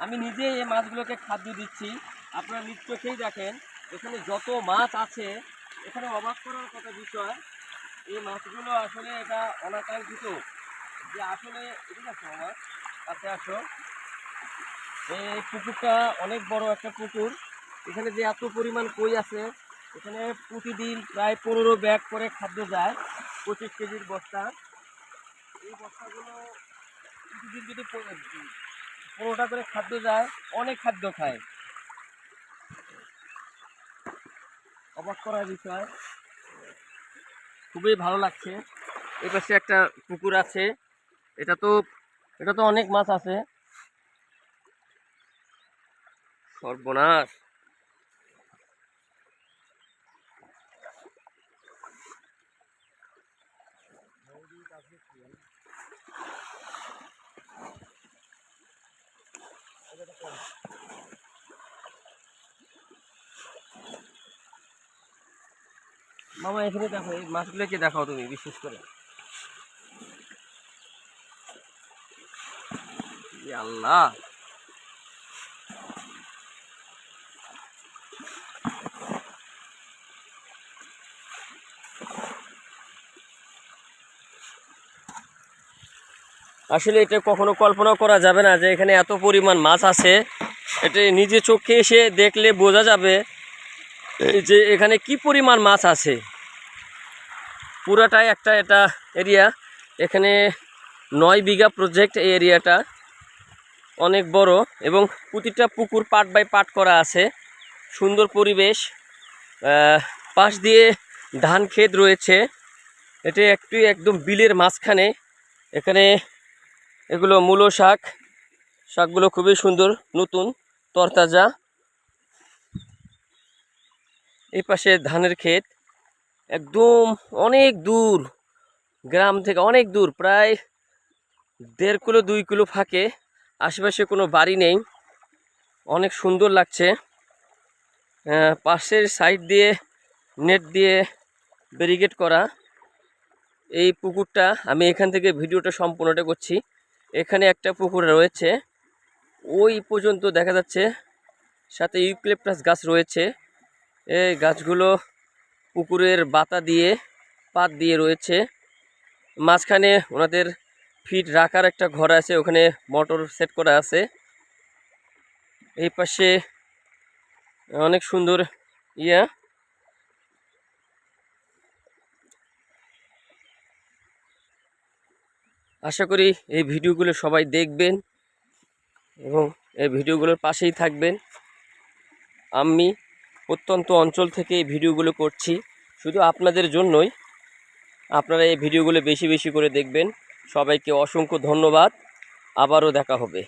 আমি নিজে এই মাছগুলোকে খাদ্য দিচ্ছি। আপনারা নিজ চোখেই দেখেন এখানে যত মাছ আছে, এখানে অবাক করার কথা বিষয়, এই মাছগুলো আসলে এটা অনাকাঙ্ক্ষিত যে আসলে এদিকে আসো আমার কাছে আসো। এই পুকুরটা অনেক বড় একটা পুকুর। এখানে যে এত পরিমাণ কই আছে, এখানে প্রতিদিন প্রায় 15 ব্যাগ করে খাদ্য যায়, 25 কেজির বস্তা। এই বস্তাগুলো প্রতিদিন যদি 15টা করে খাদ্য যায়, অনেক খাদ্য খায়। অবাক করার বিষয়, খুবই ভালো লাগছে। এই পাশে একটা পুকুর আছে, এটা তো অনেক মাছ আছে। সর্বনাশ! মামা এখানে দেখো, এই মাছগুলোকে দেখাও তুমি বিশেষ করে। আল্লাহ, আসলে এটা কখনো কল্পনা করা যাবে না যে এখানে এত পরিমাণ মাছ আছে। এটা নিজে চোখে এসে দেখলে বোঝা যাবে যে এখানে কি পরিমাণ মাছ আছে। পুরাটাই একটা এটা এরিয়া, এখানে 9 বিঘা প্রজেক্ট। এই এরিয়াটা অনেক বড় এবং প্রতিটা পুকুর পার্ট বাই পার্ট করা আছে। সুন্দর পরিবেশ, পাশ দিয়ে ধান ক্ষেত রয়েছে। এটা একদম বিলের মাঝখানে। এখানে এগুলো মূলো শাকগুলো খুবই সুন্দর, নতুন তরতাজা। এই পাশে ধানের ক্ষেত, একদম অনেক দূর, গ্রাম থেকে অনেক দূর, প্রায় 1.5 কিলো 2 কিলো ফাঁকে। আশেপাশে কোনো বাড়ি নেই, অনেক সুন্দর লাগছে। পাশের সাইড দিয়ে নেট দিয়ে ব্যারিকেড করা এই পুকুরটা। আমি এখান থেকে ভিডিওটা সম্পূর্ণটা করছি। এখানে একটা পুকুর রয়েছে, ওই পর্যন্ত দেখা যাচ্ছে, সাথে ইউক্যালিপটাস গাছ রয়েছে। এই গাছগুলো পুকুরের বাতা দিয়ে, পাত দিয়ে রয়েছে। মাঝখানে ওনাদের ফিড রাখার একটা ঘর আছে, ওখানে মোটর সেট করা আছে। এই পাশে অনেক সুন্দর আশা করি এই ভিডিওগুলো সবাই দেখবেন এবং এই ভিডিওগুলোর পাশেই থাকবেন। আমি প্রত্যন্ত অঞ্চল থেকে এই ভিডিওগুলো করছি শুধু আপনাদের জন্যই। আপনারা এই ভিডিওগুলো বেশি বেশি করে দেখবেন। সবাইকে অসংখ্য ধন্যবাদ। আবারও দেখা হবে।